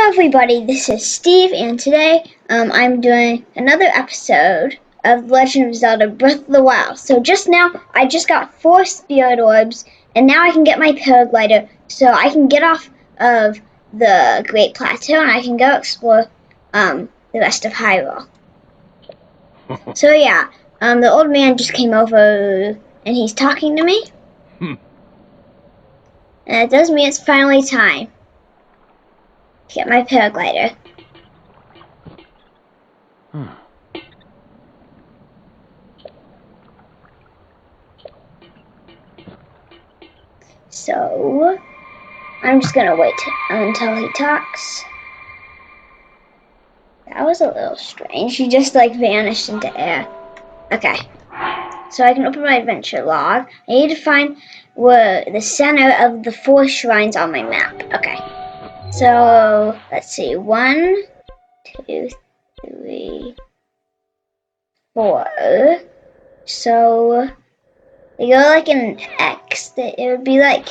everybody, this is Steve, and today I'm doing another episode of Legend of Zelda Breath of the Wild. So just now, I just got 4 spirit orbs, and now I can get my paraglider, so I can get off of the Great Plateau, and I can go explore the rest of Hyrule. So yeah, the old man just came over, and he's talking to me. And it does mean it's finally time to get my paraglider. So, I'm just gonna wait until he talks. That was a little strange. He just like vanished into air. Okay. So I can open my adventure log. I need to find where the center of the 4 shrines on my map. Okay. So, let's see. 1, 2, 3, 4. So, they go like in an X. It would be like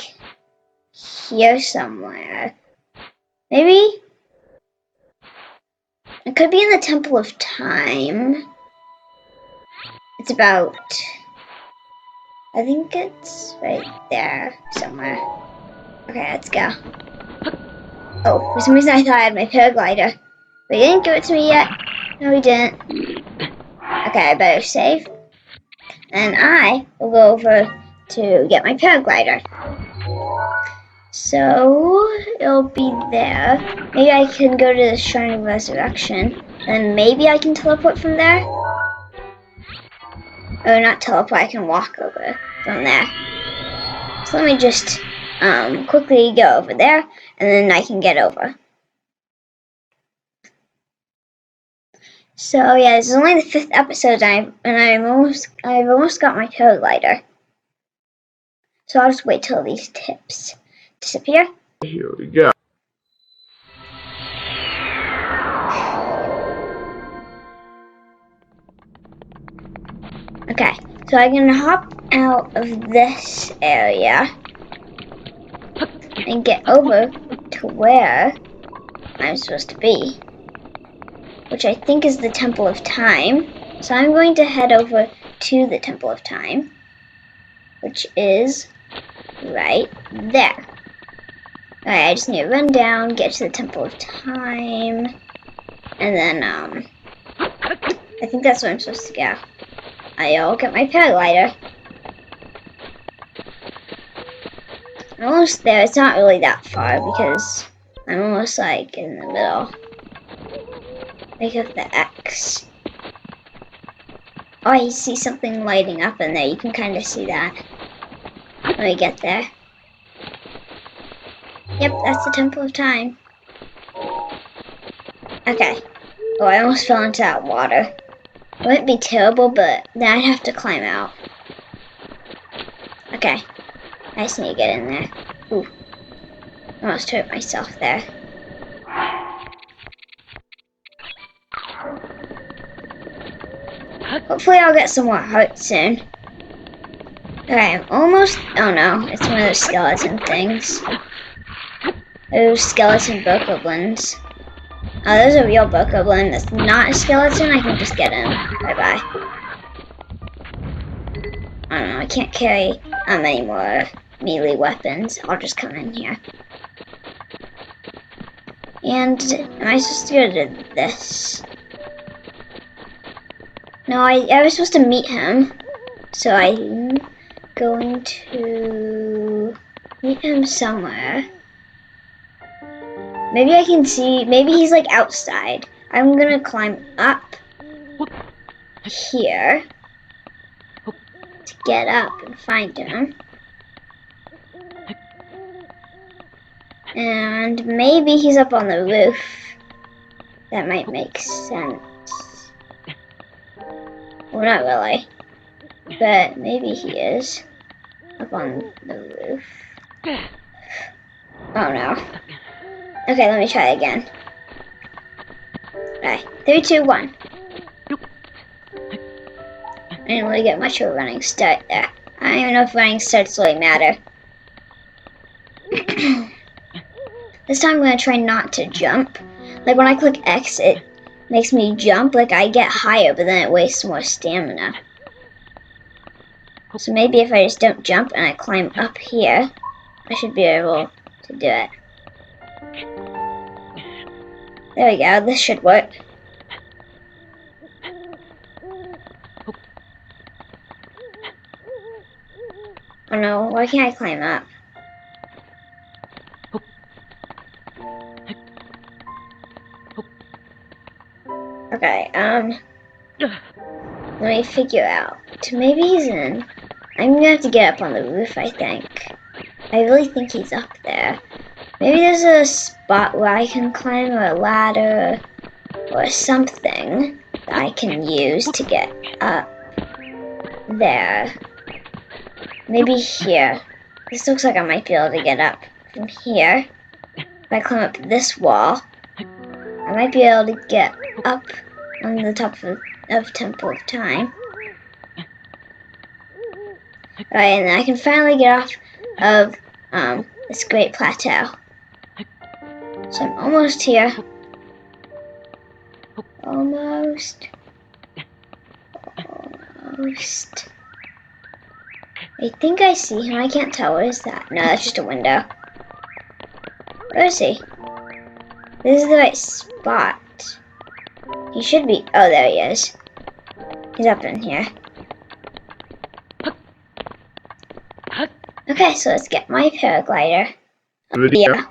here somewhere. Maybe? It could be in the Temple of Time. It's about... I think it's right there somewhere. Okay, let's go. Oh, for some reason I thought I had my paraglider. But he didn't give it to me yet. No, he didn't. Okay, I better save. And I will go over to get my paraglider. So, it'll be there. Maybe I can go to the Shrine of Resurrection. And maybe I can teleport from there? Or not teleport, I can walk over from there. So let me just quickly go over there, and then I can get over. So yeah, this is only the 5th episode, and I've almost got my paraglider. So I'll just wait till these tips disappear. Here we go. Okay, so I can hop out of this area and get over to where I'm supposed to be, which I think is the Temple of Time. So I'm going to head over to the Temple of Time, which is right there. Alright, I just need to run down, get to the Temple of Time, and then, I think that's where I'm supposed to go. I'll get my paraglider. I'm almost there. It's not really that far because I'm almost like in the middle. Like of the X. Oh, I see something lighting up in there. You can kind of see that. Let me get there. Yep, that's the Temple of Time. Okay. Oh, I almost fell into that water. It wouldn't be terrible, but then I'd have to climb out. Okay. I just need to get in there. Ooh. I almost hurt myself there. Hopefully I'll get some more hearts soon. Okay, I'm almost... Oh no, it's one of those skeleton things. Those skeleton bokoblins. Oh, there's a real bokoblin that's not a skeleton. I can just get him. Bye-bye. I don't know, I can't carry any more melee weapons. I'll just come in here. And am I supposed to go to this? No, I was supposed to meet him. So I'm going to meet him somewhere. Maybe I can see, maybe he's like outside. I'm gonna climb up here to get up and find him. And maybe he's up on the roof. That might make sense. Well, not really. But maybe he is up on the roof. Oh no. Okay, let me try again. Alright, 3, 2, 1. I didn't really get much of a running start there. I don't even know if running starts really matter. This time I'm going to try not to jump. Like when I click X, it makes me jump. Like I get higher, but then it wastes more stamina. So maybe if I just don't jump and I climb up here, I should be able to do it. There we go, this should work. Oh no, why can't I climb up? Okay, let me figure out. Maybe he's in. I'm gonna have to get up on the roof, I think. I really think he's up there. Maybe there's a spot where I can climb, or a ladder or something that I can use to get up there. Maybe here. This looks like I might be able to get up from here. If I climb up this wall, I might be able to get up on the top of Temple of Time. Alright, and then I can finally get off of this great plateau. So I'm almost here. Almost. I think I see him. I can't tell. What is that? No, that's just a window. Where is he? This is the right spot. He should be. Oh, there he is. He's up in here. Okay, so let's get my paraglider. Yeah.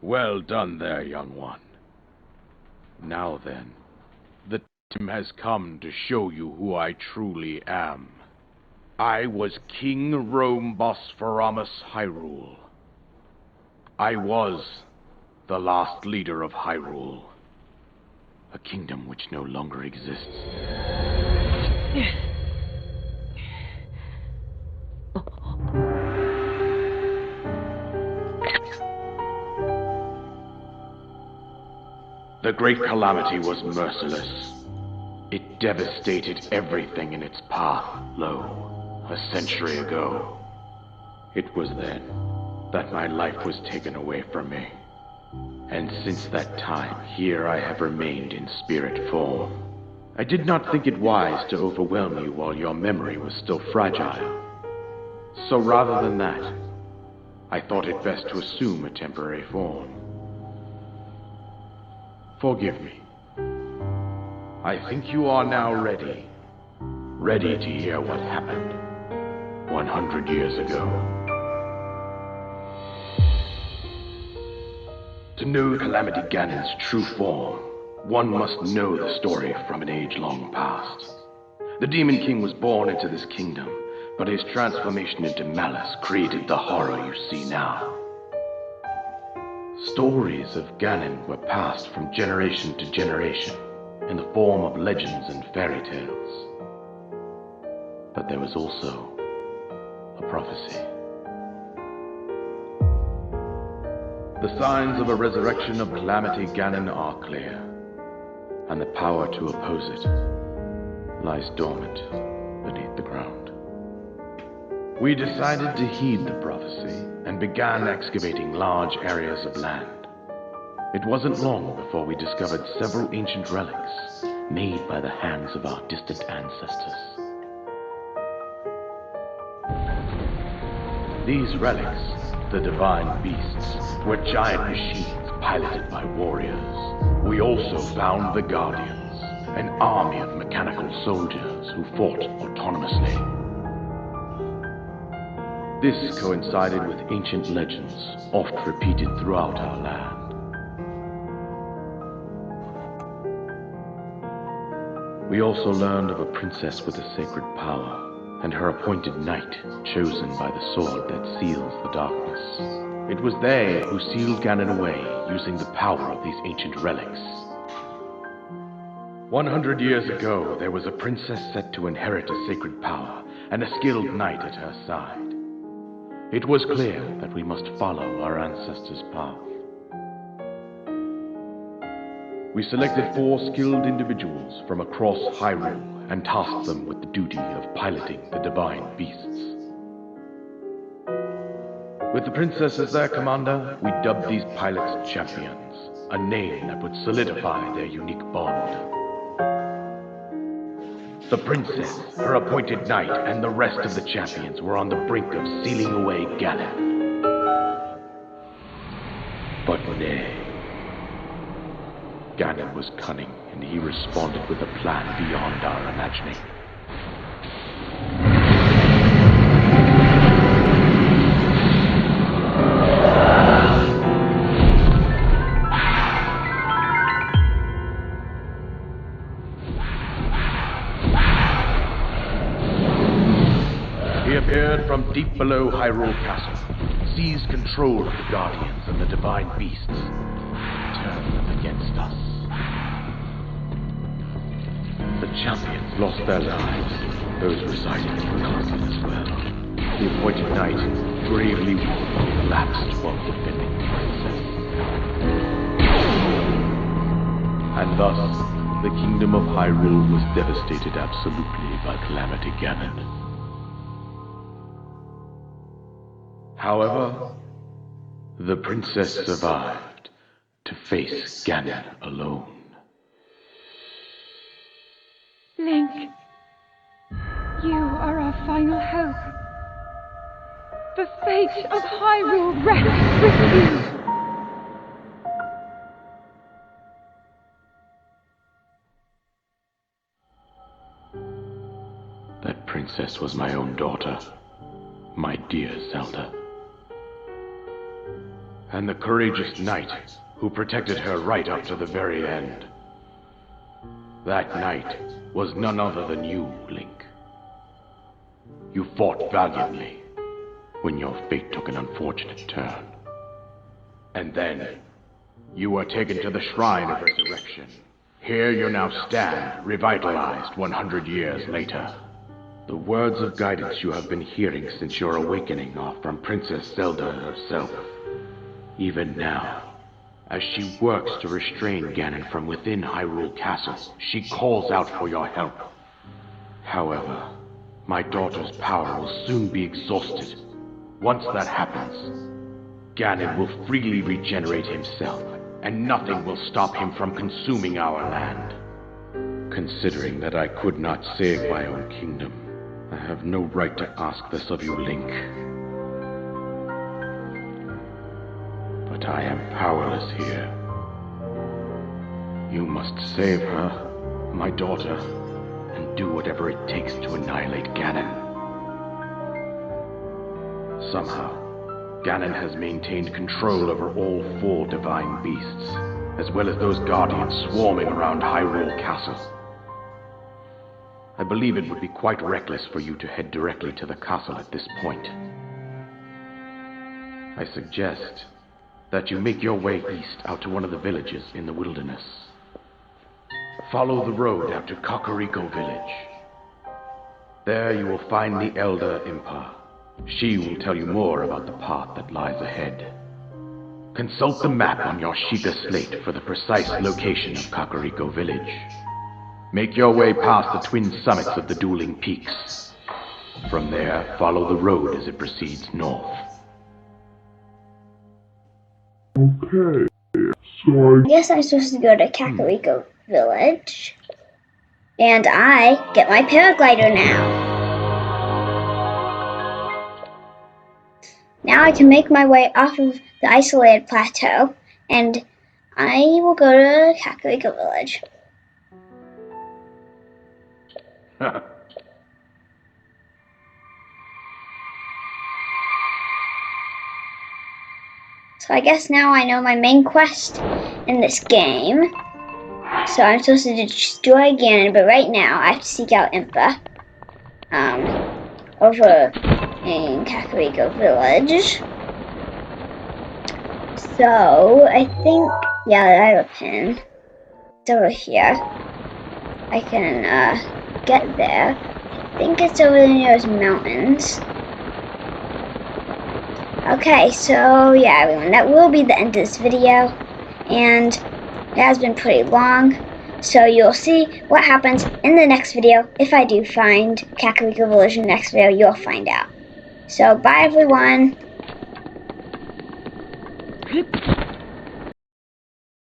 Well done there, young one. Now then, the time has come to show you who I truly am. I was King Rhoam Bosphoramos Hyrule. I was the last leader of Hyrule, a kingdom which no longer exists. The Great Calamity was merciless. It devastated everything in its path, lo, a century ago. It was then that my life was taken away from me. And since that time, here I have remained in spirit form. I did not think it wise to overwhelm you while your memory was still fragile. So rather than that, I thought it best to assume a temporary form. Forgive me. I think you are now ready. Ready to hear what happened 100 years ago. To know Calamity Ganon's true form, one must know the story from an age long past. The Demon King was born into this kingdom, but his transformation into malice created the horror you see now. Stories of Ganon were passed from generation to generation in the form of legends and fairy tales. But there was also a prophecy. The signs of a resurrection of Calamity Ganon are clear, and the power to oppose it lies dormant beneath the ground. We decided to heed the prophecy and began excavating large areas of land. It wasn't long before we discovered several ancient relics made by the hands of our distant ancestors. These relics, the divine beasts, were giant machines piloted by warriors. We also found the Guardians, an army of mechanical soldiers who fought autonomously. This coincided with ancient legends, oft repeated throughout our land. We also learned of a princess with a sacred power, and her appointed knight, chosen by the sword that seals the darkness. It was they who sealed Ganon away, using the power of these ancient relics. 100 years ago, there was a princess set to inherit a sacred power, and a skilled knight at her side. It was clear that we must follow our ancestors' path. We selected 4 skilled individuals from across Hyrule and tasked them with the duty of piloting the divine beasts. With the princess as their commander, we dubbed these pilots champions, a name that would solidify their unique bond. The princess, her appointed knight, and the rest of the champions were on the brink of sealing away Ganon. But nay. Ganon was cunning, and he responded with a plan beyond our imagining. He appeared from deep below Hyrule Castle, seized control of the Guardians and the Divine Beasts, turned them against us. The champions lost their lives, those residing in the castle as well. The appointed knight, bravely wounded, collapsed while defending the princess. And thus, the kingdom of Hyrule was devastated absolutely by Calamity Ganon. However, the princess survived to face Ganon alone. Link, you are our final hope. The fate of Hyrule rests with you. That princess was my own daughter, my dear Zelda. And the courageous knight who protected her right up to the very end. That knight was none other than you, Link. You fought valiantly when your fate took an unfortunate turn. And then, you were taken to the Shrine of Resurrection. Here you now stand, revitalized 100 years later. The words of guidance you have been hearing since your awakening are from Princess Zelda herself. Even now, as she works to restrain Ganon from within Hyrule Castle, she calls out for your help. However, my daughter's power will soon be exhausted. Once that happens, Ganon will freely regenerate himself, and nothing will stop him from consuming our land. Considering that I could not save my own kingdom, I have no right to ask this of you, Link. But I am powerless here. You must save her, my daughter, and do whatever it takes to annihilate Ganon. Somehow, Ganon has maintained control over all 4 divine beasts, as well as those guardians swarming around Hyrule Castle. I believe it would be quite reckless for you to head directly to the castle at this point. I suggest that you make your way east out to one of the villages in the wilderness. Follow the road out to Kakariko Village. There you will find the Elder IMPA. She will tell you more about the path that lies ahead. Consult the map on your Sheikah slate for the precise location of Kakariko Village. Make your way past the twin summits of the dueling peaks. From there, follow the road as it proceeds north. Okay, so I guess I'm supposed to go to Kakariko Village. And I get my paraglider now. Now I can make my way off of the isolated plateau, and I will go to Kakariko Village. So I guess now I know my main quest in this game. So I'm supposed to destroy Ganon, but right now I have to seek out IMPA. Over in Kakariko Village. So I think, yeah, I have a pin. It's over here. I can get there. I think it's over near those mountains. Okay, so yeah, everyone, that will be the end of this video, and it has been pretty long, so you'll see what happens in the next video. If I do find Kakariko Village in the next video, you'll find out. So, bye everyone! Hip.